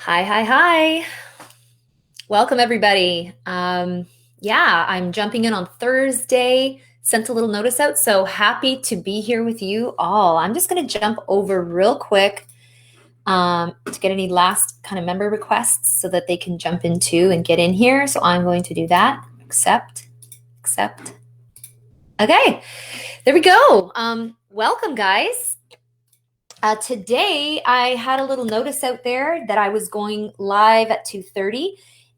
Hi, hi, hi. Welcome, everybody. Yeah, I'm jumping in on Thursday. Sent a little notice out, so happy to be here with you all. I'm just going to jump over real quick to get any last kind of member requests so that they can jump into and get in here. So I'm going to do that. Accept, accept. Okay, there we go. Welcome, guys. Today, I had a little notice out there that I was going live at 2:30,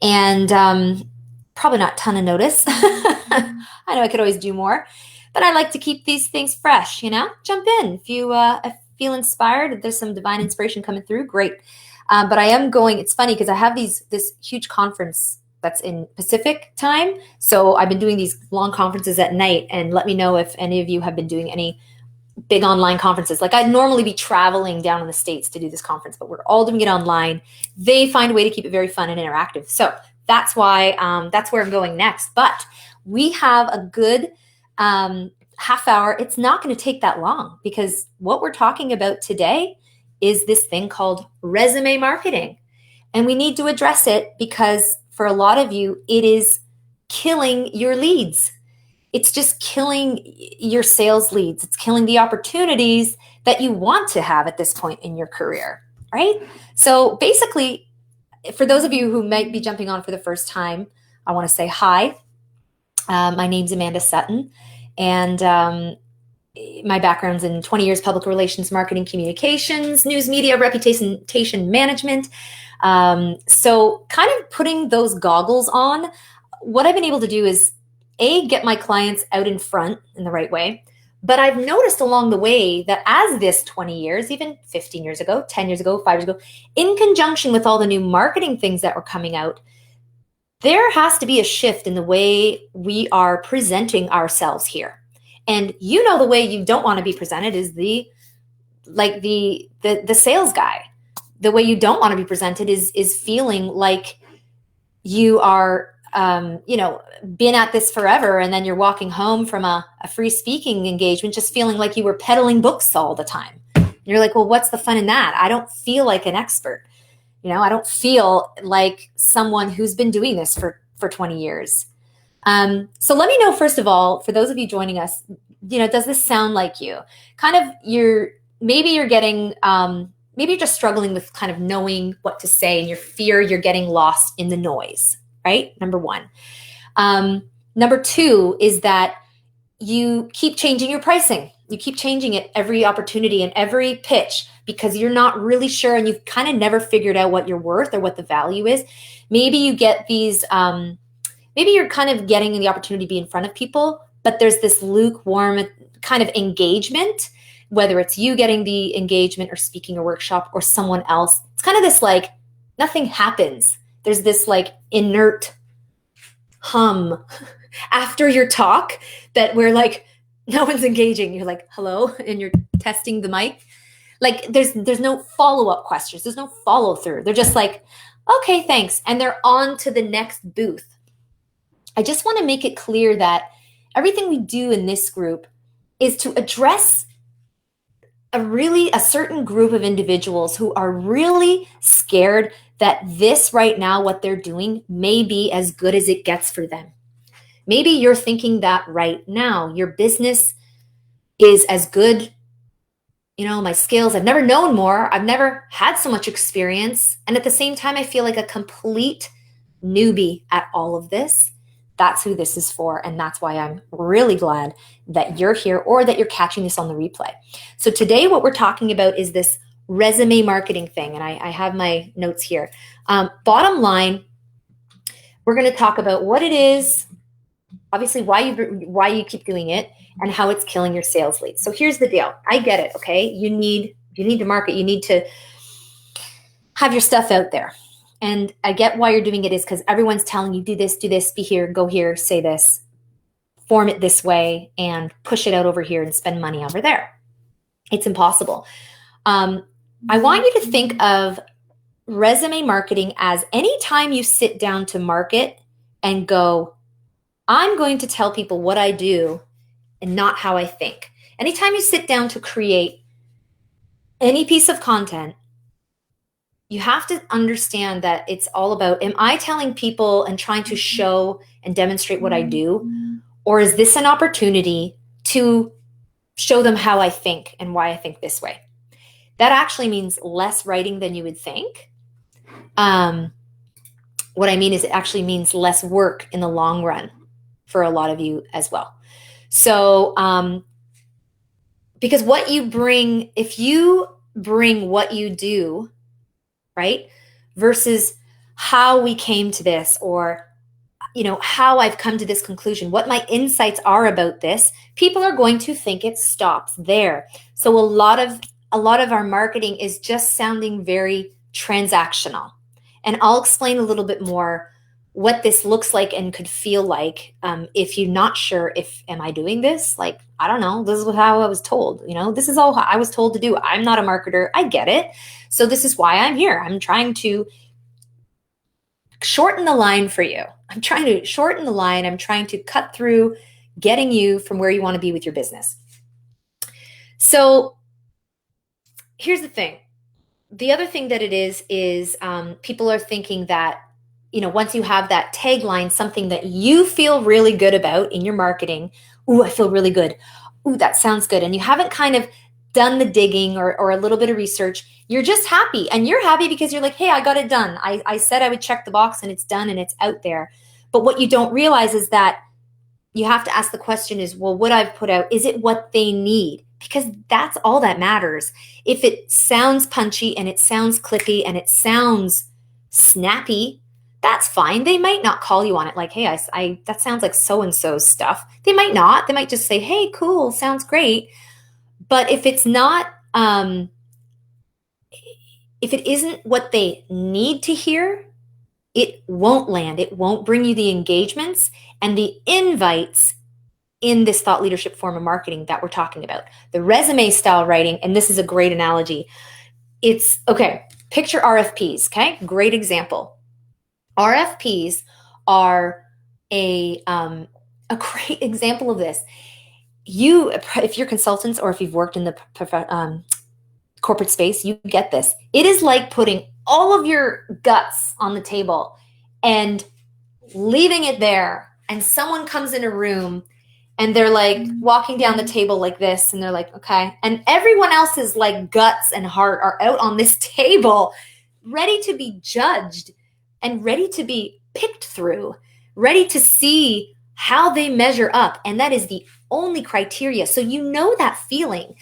and probably not a ton of notice. I know I could always do more, but I like to keep these things fresh. Jump in if feel inspired. If there's some divine inspiration coming through, great. But I am going. It's funny because I have this huge conference that's in Pacific time, so I've been doing these long conferences at night. And let me know if any of you have been doing any big online conferences. Like I'd normally be traveling down in the States to do this conference, but we're all doing it online. They find a way to keep it very fun and interactive. So that's why, that's where I'm going next. But we have a good half hour. It's not going to take that long because what we're talking about today is this thing called resume marketing. And we need to address it because for a lot of you, it is killing your leads. It's just killing your sales leads. It's killing the opportunities that you want to have at this point in your career, right? So basically, for those of you who might be jumping on for the first time, I want to say hi. My name's Amanda Sutton, and my background's in 20 years public relations, marketing, communications, news media, reputation management. So kind of putting those goggles on, what I've been able to do is get my clients out in front in the right way. But I've noticed along the way that as this 20 years, even 15 years ago, 10 years ago, 5 years ago, in conjunction with all the new marketing things that were coming out, there has to be a shift in the way we are presenting ourselves here. And the way you don't want to be presented is the sales guy. The way you don't want to be presented is feeling like you are been at this forever, and then you're walking home from a free speaking engagement just feeling like you were peddling books all the time. You're like, well, what's the fun in that? I don't feel like an expert. I don't feel like someone who's been doing this for 20 years. So let me know, first of all, for those of you joining us, does this sound like you? Kind of maybe you're getting, maybe you're just struggling with kind of knowing what to say, and your fear you're getting lost in the noise, right? Number one. Number two is that you keep changing your pricing. You keep changing it every opportunity and every pitch because you're not really sure, and you've kind of never figured out what you're worth or what the value is. Maybe you get these, maybe you're kind of getting the opportunity to be in front of people, but there's this lukewarm kind of engagement, whether it's you getting the engagement or speaking a workshop or someone else. It's kind of this like nothing happens. There's this like inert hum after your talk that we're like, no one's engaging. You're like, hello, and you're testing the mic. Like there's no follow-up questions. There's no follow-through. They're just like, okay, thanks. And they're on to the next booth. I just want to make it clear that everything we do in this group is to address a certain group of individuals who are really scared that this right now, what they're doing, may be as good as it gets for them. Maybe you're thinking that right now. Your business is as good. My skills, I've never known more. I've never had so much experience. And at the same time, I feel like a complete newbie at all of this. That's who this is for. And that's why I'm really glad that you're here or that you're catching this on the replay. So today, what we're talking about is this resume marketing thing. And I have my notes here. Bottom line, we're going to talk about what it is, obviously why you keep doing it, and how it's killing your sales leads. So here's the deal. I get it. Okay. You need to market. You need to have your stuff out there. And I get why you're doing it is because everyone's telling you, do this, be here, go here, say this, form it this way, and push it out over here and spend money over there. It's impossible. I want you to think of resume marketing as any time you sit down to market and go, I'm going to tell people what I do and not how I think. Anytime you sit down to create any piece of content, you have to understand that it's all about, am I telling people and trying to show and demonstrate what I do? Or is this an opportunity to show them how I think and why I think this way? That actually means less writing than you would think. What I mean is it actually means less work in the long run for a lot of you as well. So, because what you bring, if you bring what you do, right, versus how we came to this, or how I've come to this conclusion, what my insights are about this, people are going to think it stops there. So a lot of our marketing is just sounding very transactional. And I'll explain a little bit more what this looks like and could feel like if you're not sure am I doing this? Like, I don't know. This is how I was told. This is all I was told to do. I'm not a marketer. I get it. So this is why I'm here. I'm trying to shorten the line for you. I'm trying to shorten the line. I'm trying to cut through getting you from where you want to be with your business. So here's the thing. The other thing that it is people are thinking that, once you have that tagline, something that you feel really good about in your marketing, ooh, I feel really good. Ooh, that sounds good. And you haven't kind of done the digging or a little bit of research. You're just happy. And you're happy because you're like, hey, I got it done. I said I would check the box and it's done and it's out there. But what you don't realize is that you have to ask the question is, well, what I've put out, is it what they need? Because that's all that matters. If it sounds punchy and it sounds clicky and it sounds snappy, that's fine. They might not call you on it like, hey, I that sounds like so-and-so's stuff. They might not. They might just say, hey, cool, sounds great. But if it's not, if it isn't what they need to hear, it won't land. It won't bring you the engagements and the invites in this thought leadership form of marketing that we're talking about. The resume style writing, and this is a great analogy. It's, okay, picture RFPs, okay? Great example. RFPs are a great example of this. If you're consultants or if you've worked in the corporate space, you get this. It is like putting all of your guts on the table and leaving it there. And someone comes in a room and they're like walking down the table like this. And they're like, okay. And everyone else's like guts and heart are out on this table, ready to be judged and ready to be picked through, ready to see how they measure up. And that is the only criteria. So you know that feeling.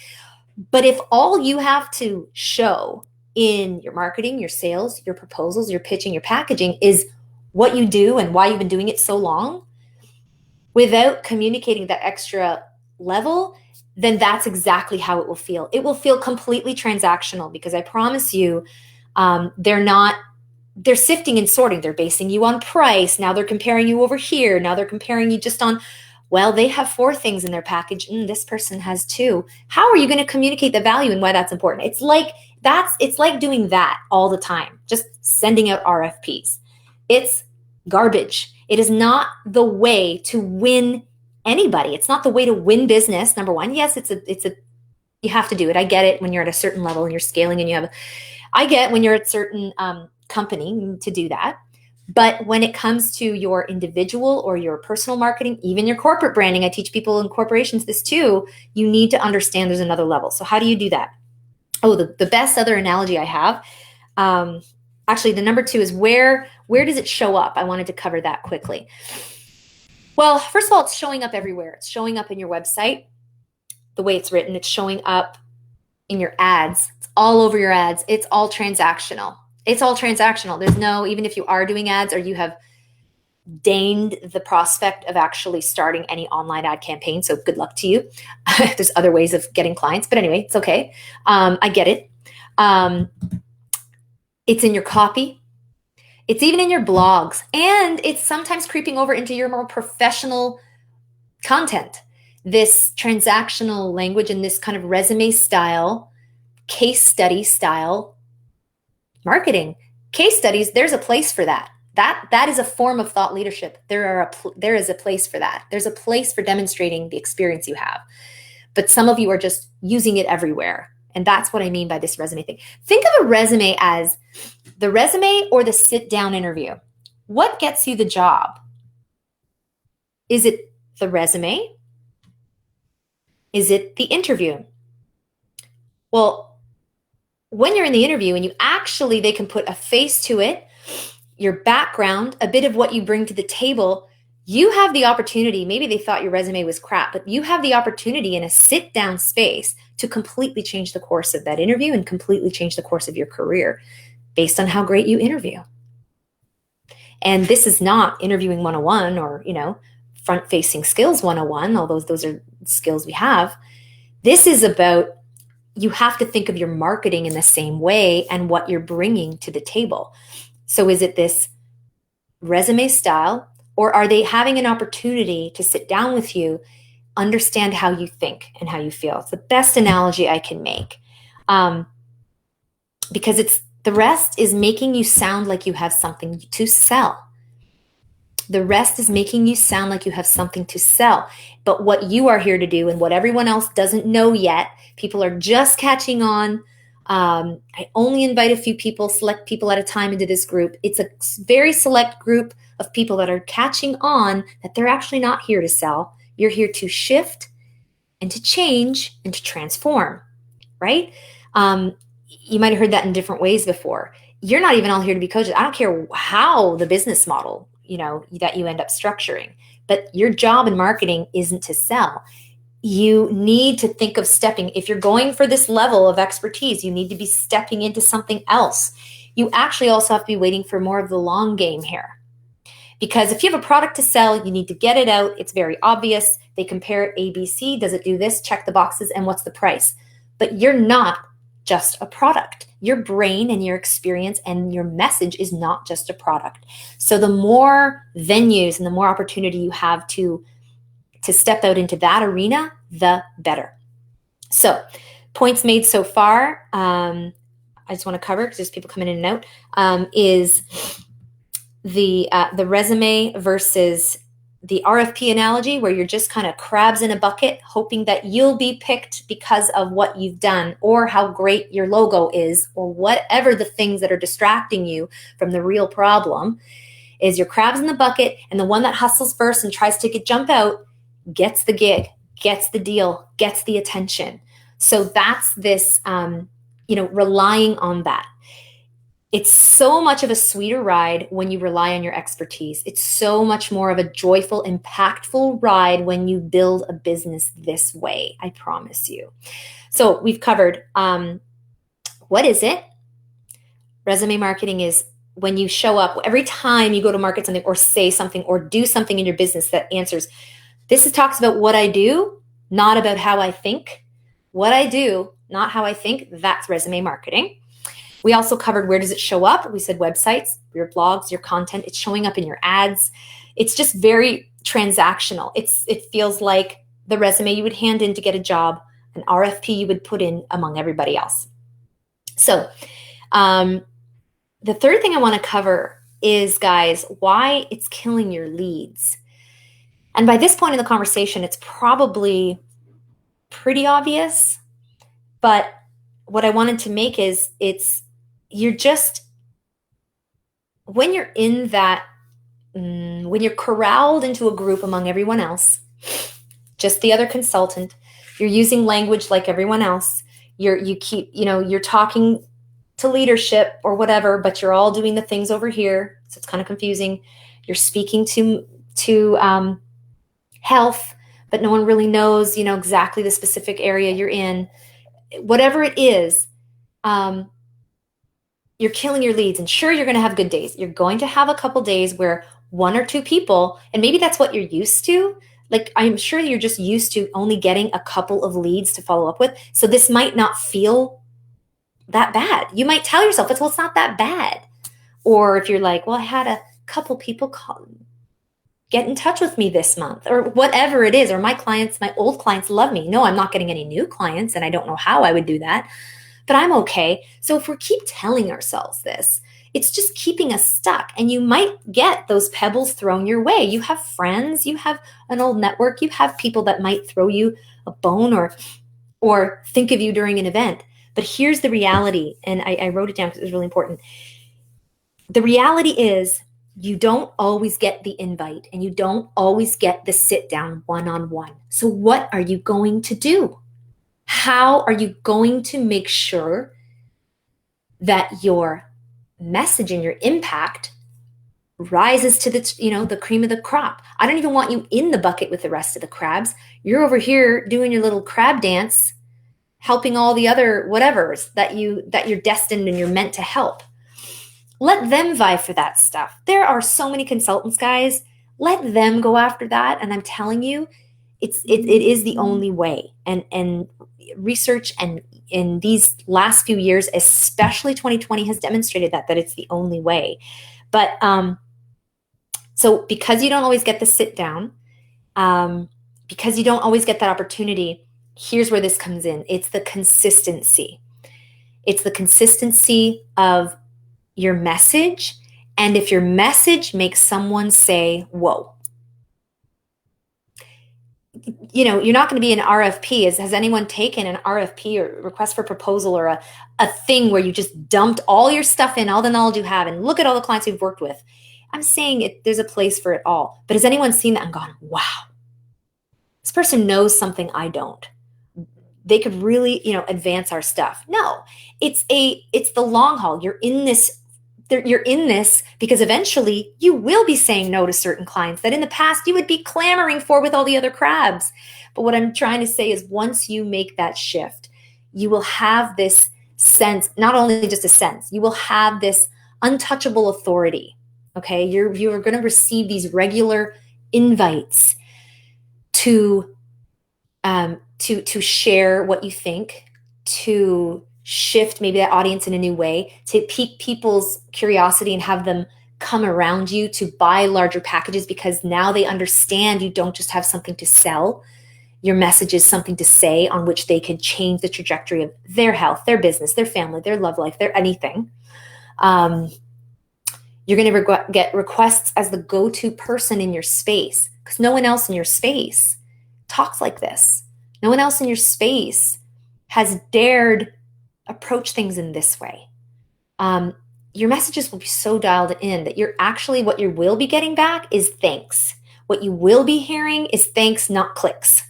But if all you have to show in your marketing, your sales, your proposals, your pitching, your packaging is what you do and why you've been doing it so long, without communicating that extra level, then that's exactly how it will feel. It will feel completely transactional because I promise you, they're sifting and sorting. They're basing you on price. Now they're comparing you over here. Now they're comparing you just on, well, they have 4 things in their package. This person has 2. How are you going to communicate the value and why that's important? It's like doing that all the time, just sending out RFPs. It's garbage. It is not the way to win anybody. It's not the way to win business. Number one, yes, you have to do it. I get it when you're at a certain level and you're scaling and I get when you're at certain company to do that. But when it comes to your individual or your personal marketing, even your corporate branding, I teach people in corporations this too, you need to understand there's another level. So how do you do that? Oh, the best other analogy I have, actually the number 2 is where does it show up? I wanted to cover that quickly. Well, first of all, it's showing up everywhere. It's showing up in your website, the way it's written. It's showing up in your ads. It's all over your ads. It's all transactional. It's all transactional. There's no, even if you are doing ads or you have deigned the prospect of actually starting any online ad campaign, so good luck to you. There's other ways of getting clients, but anyway, it's okay. I get it. It's in your copy. It's even in your blogs, and it's sometimes creeping over into your more professional content. This transactional language and this kind of resume style, case study style marketing. Case studies, there's a place for that. That is a form of thought leadership. There is a place for that. There's a place for demonstrating the experience you have. But some of you are just using it everywhere. And that's what I mean by this resume thing. Think of a resume as The resume or the sit-down interview? What gets you the job? Is it the resume? Is it the interview? Well, when you're in the interview and they can put a face to it, your background, a bit of what you bring to the table, you have the opportunity. Maybe they thought your resume was crap, but you have the opportunity in a sit down space to completely change the course of that interview and completely change the course of your career based on how great you interview. And this is not interviewing 101 or, front facing skills 101, although those are skills we have. This is about, you have to think of your marketing in the same way and what you're bringing to the table. So is it this resume style, or are they having an opportunity to sit down with you, understand how you think and how you feel? It's the best analogy I can make, because the rest is making you sound like you have something to sell. The rest is making you sound like you have something to sell. But what you are here to do and what everyone else doesn't know yet, people are just catching on. I only invite a few people, select people at a time into this group. It's a very select group of people that are catching on that they're actually not here to sell. You're here to shift and to change and to transform, right? You might have heard that in different ways before. You're not even all here to be coaches. I don't care how the business model, that you end up structuring, but your job in marketing isn't to sell. You need to think of stepping. If you're going for this level of expertise, you need to be stepping into something else. You actually also have to be waiting for more of the long game here. Because if you have a product to sell, you need to get it out. It's very obvious. They compare it ABC. Does it do this? Check the boxes. And what's the price? But you're not just a product. Your brain and your experience and your message is not just a product. So the more venues and the more opportunity you have to step out into that arena, the better. So points made so far, I just want to cover because there's people coming in and out, is the resume versus the RFP analogy, where you're just kind of crabs in a bucket, hoping that you'll be picked because of what you've done or how great your logo is or whatever the things that are distracting you from the real problem. Is your crabs in the bucket, and the one that hustles first and tries to jump out gets the gig, gets the deal, gets the attention. So that's this, relying on that. It's so much of a sweeter ride when you rely on your expertise. It's so much more of a joyful, impactful ride when you build a business this way, I promise you. So we've covered, what is it? Resume marketing is when you show up, every time you go to market something or say something or do something in your business that answers, talks about what I do, not about how I think. What I do, not how I think, that's resume marketing. We also covered, where does it show up? We said websites, your blogs, your content. It's showing up in your ads. It's just very transactional. It feels like the resume you would hand in to get a job, an RFP you would put in among everybody else. So the third thing I want to cover is, guys, why it's killing your leads. And by this point in the conversation, it's probably pretty obvious, but what I wanted to make is when you're in that, when you're corralled into a group among everyone else, just the other consultant, you're using language like everyone else, you're talking to leadership or whatever, but you're all doing the things over here. So it's kind of confusing. You're speaking to health, but no one really knows, exactly the specific area you're in. Whatever it is, you're killing your leads. And sure, you're going to have good days. You're going to have a couple days where one or two people, and maybe that's what you're used to. Like, I'm sure you're just used to only getting a couple of leads to follow up with. So this might not feel that bad. You might tell yourself, well, it's not that bad. Or if you're like, well, I had a couple people get in touch with me this month, or whatever it is, or my old clients love me. No, I'm not getting any new clients, and I don't know how I would do that, but I'm okay. So if we keep telling ourselves this, it's just keeping us stuck, and you might get those pebbles thrown your way. You have friends, you have an old network, you have people that might throw you a bone or think of you during an event. But here's the reality, and I wrote it down because it was really important. The reality is you don't always get the invite and you don't always get the sit down one-on-one. So what are you going to do? How are you going to make sure that your message and your impact rises to the cream of the crop? I don't even want you in the bucket with the rest of the crabs. You're over here doing your little crab dance, helping all the other whatevers that you're destined and you're meant to help. Let them vie for that stuff. There are so many consultants, guys. Let them go after that. And I'm telling you, it is the only way. And research and in these last few years, especially 2020, has demonstrated that it's the only way. But so because you don't always get the sit down, because you don't always get that opportunity, here's where this comes in. It's the consistency. It's the consistency of your message. And if your message makes someone say, whoa, you're not going to be an RFP. Has anyone taken an RFP or request for proposal or a thing where you just dumped all your stuff in, all the knowledge you have, and look at all the clients you've worked with? I'm saying there's a place for it all. But has anyone seen that and gone, wow, this person knows something I don't? They could really, advance our stuff. No, it's the long haul. You're in this because eventually you will be saying no to certain clients that in the past you would be clamoring for with all the other crabs. But what I'm trying to say is once you make that shift, you will have this sense, not only just a sense, you will have this untouchable authority. Okay, you're going to receive these regular invites to share what you think, to shift maybe that audience in a new way, to pique people's curiosity and have them come around you to buy larger packages because now they understand you don't just have something to sell. Your message is something to say on which they can change the trajectory of their health, their business, their family, their love life, their anything. You're going to get requests as the go-to person in your space because no one else in your space talks like this. No one else in your space has dared approach things in this way. Your messages will be so dialed in that what you will be getting back is thanks. What you will be hearing is thanks, not clicks.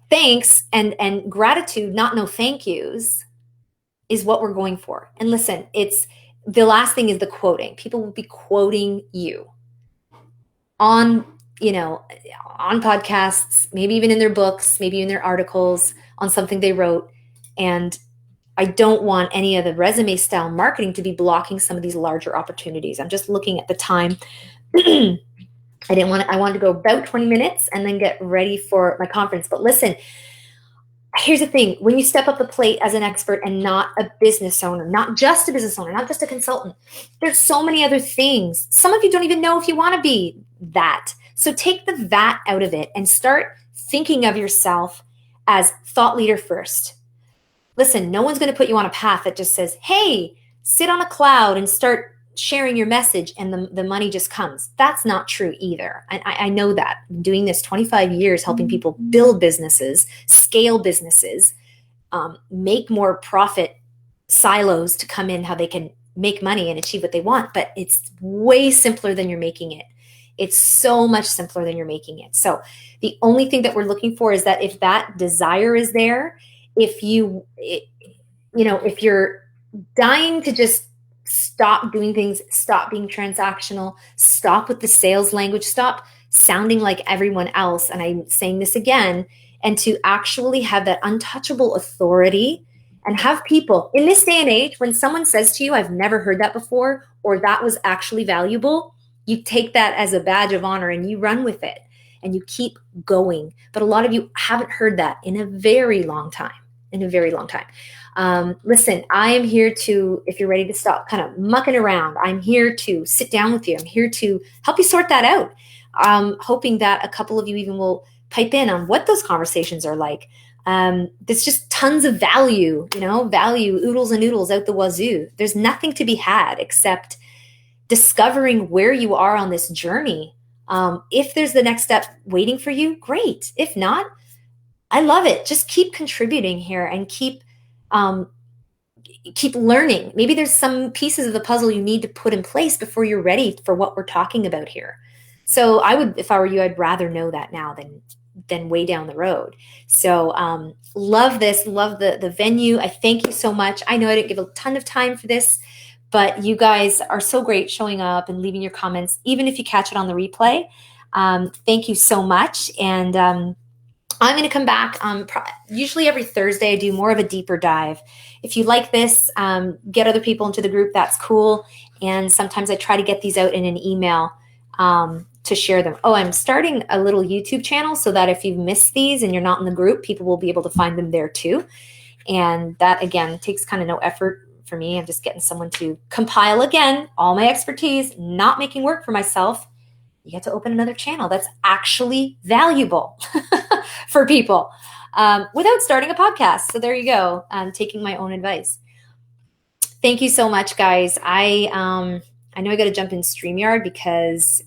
Thanks and gratitude, not no thank yous, is what we're going for. And listen, it's the last thing is the quoting. People will be quoting you on podcasts, maybe even in their books, maybe in their articles, on something they wrote. And I don't want any of the resume style marketing to be blocking some of these larger opportunities. I'm just looking at the time. I wanted to go about 20 minutes and then get ready for my conference. But listen, here's the thing. When you step up the plate as an expert and not a business owner, not just a business owner, not just a consultant, there's so many other things. Some of you don't even know if you want to be that. So take the that out of it and start thinking of yourself as thought leader first. Listen, no one's going to put you on a path that just says, hey, sit on a cloud and start sharing your message and the money just comes. That's not true either. I know that. I'm doing this 25 years, helping people build businesses, scale businesses, make more profit silos to come in, how they can make money and achieve what they want. But it's way simpler than you're making it. It's so much simpler than you're making it. So the only thing that we're looking for is that if that desire is there, if you're dying to just stop doing things, stop being transactional, stop with the sales language, stop sounding like everyone else, and I'm saying this again, and to actually have that untouchable authority and have people in this day and age, when someone says to you, I've never heard that before, or that was actually valuable, you take that as a badge of honor and you run with it and you keep going. But a lot of you haven't heard that in a very long time. Listen, I am here to, if you're ready to stop kind of mucking around, I'm here to sit down with you. I'm here to help you sort that out. Hoping that a couple of you even will pipe in on what those conversations are like. There's just tons of value, oodles and noodles out the wazoo. There's nothing to be had except discovering where you are on this journey. If there's the next step waiting for you, great. If not, I love it. Just keep contributing here and keep keep learning. Maybe there's some pieces of the puzzle you need to put in place before you're ready for what we're talking about here. So I would, if I were you, I'd rather know that now than way down the road. So love this, love the venue. I thank you so much. I know I didn't give a ton of time for this, but you guys are so great showing up and leaving your comments, even if you catch it on the replay. Thank you so much. And I'm going to come back. Usually every Thursday, I do more of a deeper dive. If you like this, get other people into the group. That's cool. And sometimes I try to get these out in an email to share them. Oh, I'm starting a little YouTube channel so that if you've missed these and you're not in the group, people will be able to find them there too. And that, again, takes kind of no effort for me. I'm just getting someone to compile, again, all my expertise, not making work for myself. You get to open another channel that's actually valuable for people without starting a podcast. So there you go. I'm taking my own advice. Thank you so much, guys. I know I got to jump in StreamYard because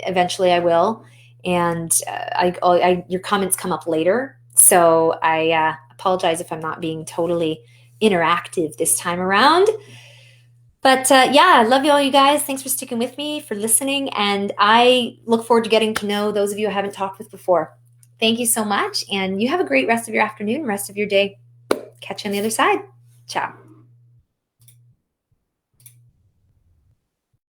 eventually I will. And your comments come up later. So I apologize if I'm not being totally interactive this time around. But yeah, I love you all, you guys. Thanks for sticking with me, for listening. And I look forward to getting to know those of you I haven't talked with before. Thank you so much. And you have a great rest of your afternoon, rest of your day. Catch you on the other side. Ciao.